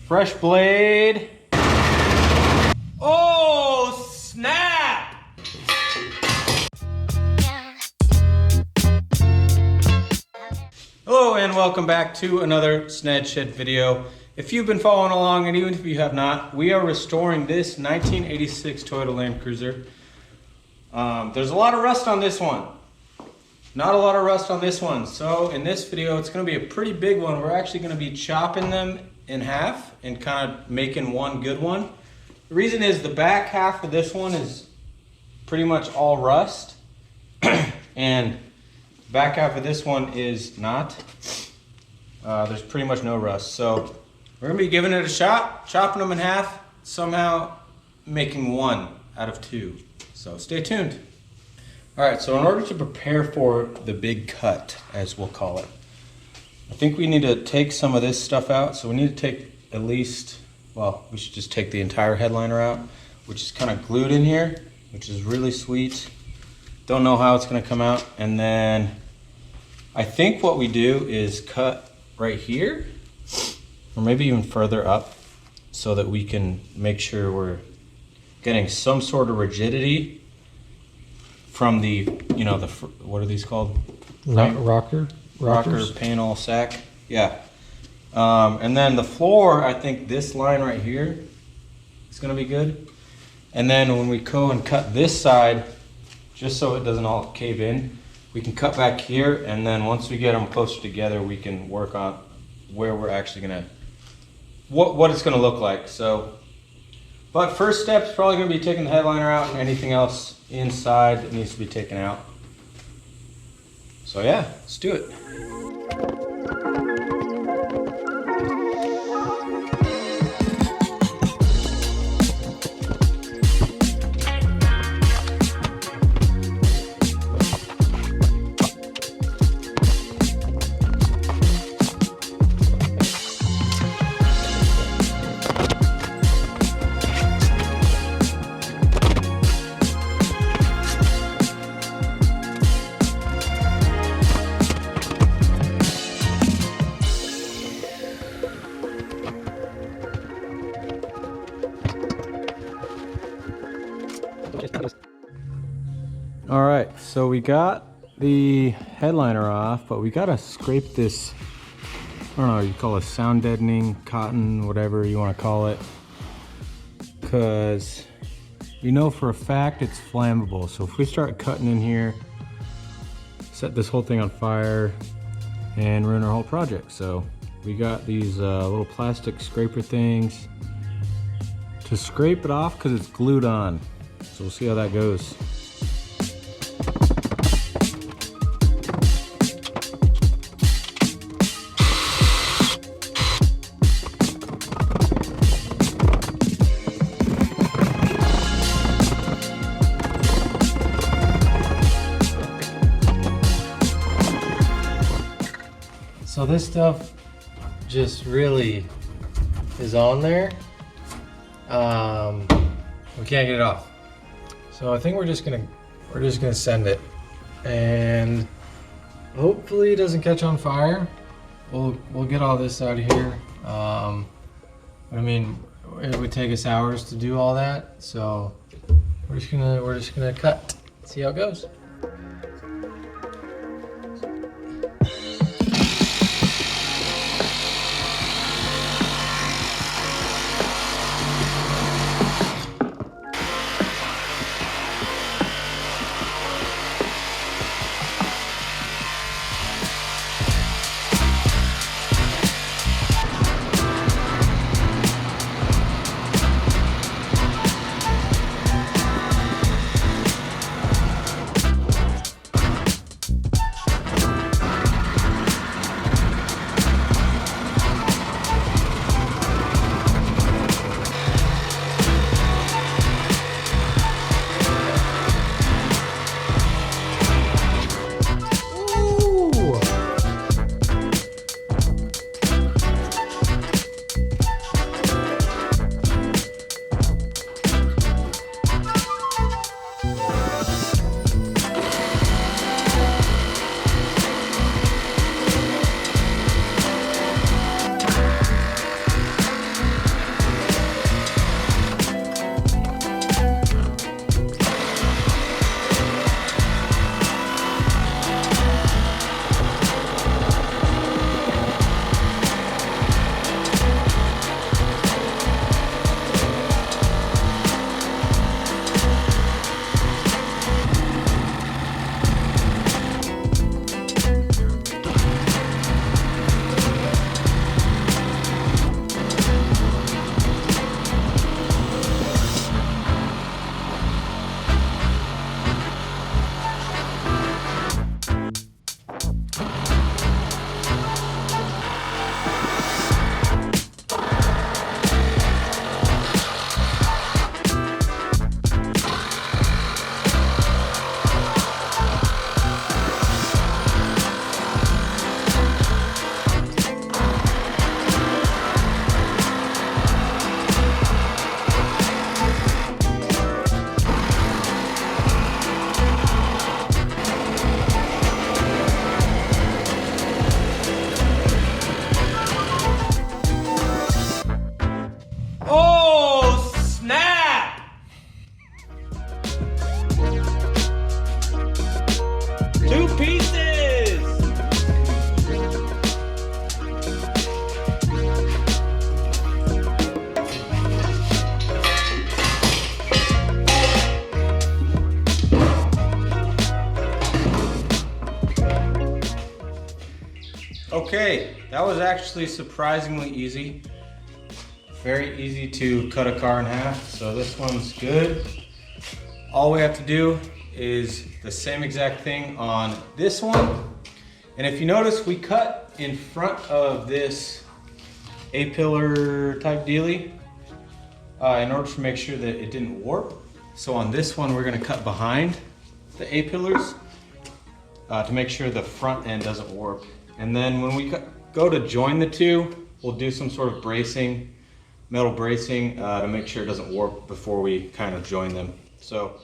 Fresh blade. Oh, snap! Hello and welcome back to another Sned Shed video. If you've been following along, and even if you have not, we are restoring this 1986 Toyota Land Cruiser. There's a lot of rust on this one. Not a lot of rust on this one. So in this video, it's gonna be a pretty big one. We're actually gonna be chopping them in half and kind of making one good one. The reason is the back half of this one is pretty much all rust. And the back half of this one is not. There's pretty much no rust. So we're gonna be giving it a shot, chopping them in half, somehow making one out of two. So stay tuned. All right, so in order to prepare for the big cut, as we'll call it, I think we need to take some of this stuff out. So we need to take at least, well, we should just take the entire headliner out, which is kind of glued in here, which is really sweet. Don't know how it's gonna come out. And then I think what we do is cut right here, or maybe even further up, so that we can make sure we're getting some sort of rigidity from the, you know, the, what are these called? Rocker panel sack. Yeah. And then the floor, I think this line right here is gonna be good. And then when we go and cut this side, just so it doesn't all cave in, we can cut back here, and then once we get them closer together, we can work on where we're actually gonna, what it's gonna look like. So, but first step is probably gonna be taking the headliner out, and anything else inside that needs to be taken out. So yeah, let's do it. All right, so we got the headliner off, but we gotta scrape this, I don't know, you call it sound deadening, cotton, whatever you wanna call it, because you know for a fact it's flammable. So if we start cutting in here, set this whole thing on fire and ruin our whole project. So we got these little plastic scraper things to scrape it off because it's glued on. So we'll see how that goes. So this stuff just really is on there. We can't get it off. So I think we're just gonna send it, and hopefully it doesn't catch on fire. We'll get all this out of here. I mean, it would take us hours to do all that, so we're just gonna cut. See how it goes. Okay, that was actually surprisingly easy. Very easy to cut a car in half, so this one's good. All we have to do is the same exact thing on this one. And if you notice, we cut in front of this A-pillar type dealie in order to make sure that it didn't warp. So on this one, we're gonna cut behind the A-pillars to make sure the front end doesn't warp. And then when we go to join the two, we'll do some sort of bracing, metal bracing to make sure it doesn't warp before we kind of join them. So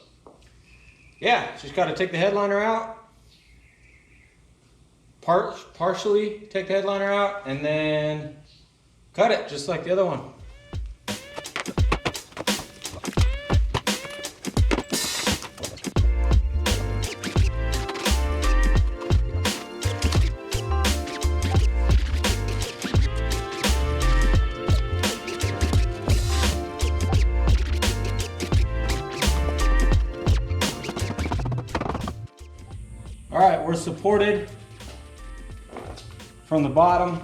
yeah, just got to take the headliner out, partially take the headliner out, and then cut it just like the other one. All right, we're supported from the bottom.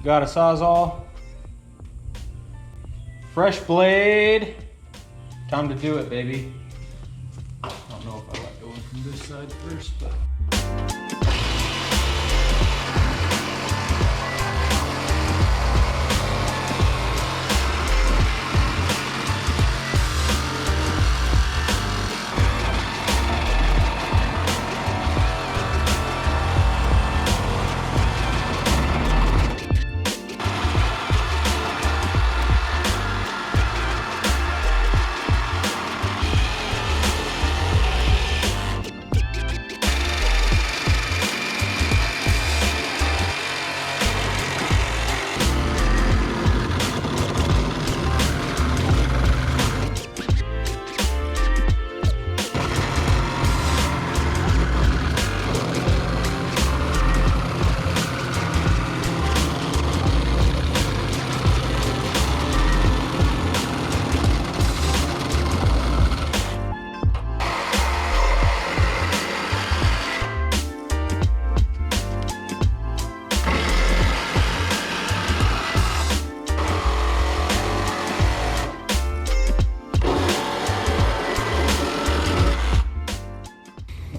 Got a Sawzall. Fresh blade. Time to do it, baby. I don't know if I like going from this side first, but.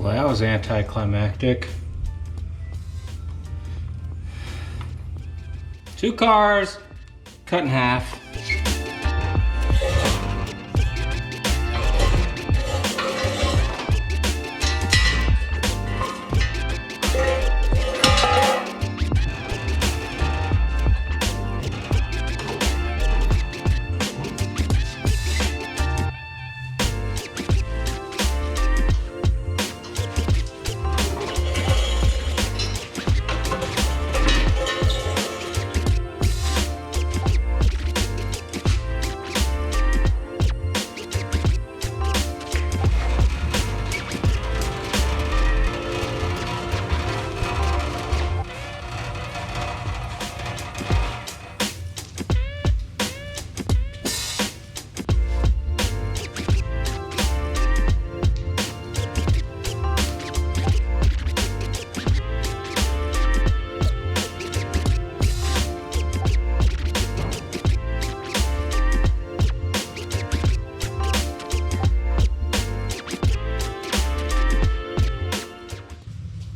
Well, that was anticlimactic. 2 cars cut in half.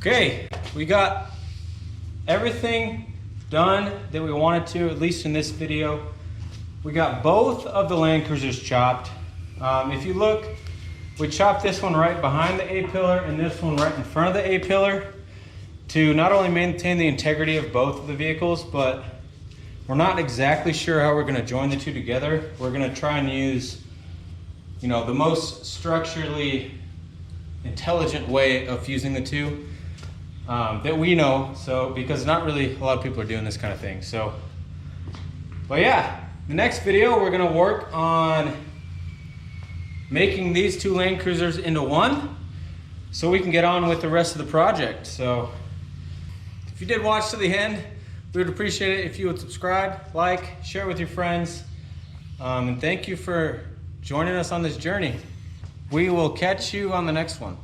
Okay, we got everything done that we wanted to, at least in this video. We got both of the Land Cruisers chopped. If you look, we chopped this one right behind the A-pillar and this one right in front of the A-pillar to not only maintain the integrity of both of the vehicles, but we're not exactly sure how we're gonna join the two together. We're gonna try and use, the most structurally intelligent way of fusing the two that we know. So, because not really a lot of people are doing this kind of thing. So, but yeah, the next video we're gonna work on making these two Land Cruisers into one so we can get on with the rest of the project. So if you did watch to the end, we would appreciate it if you would subscribe, like, share with your friends, and thank you for joining us on this journey. We will catch you on the next one.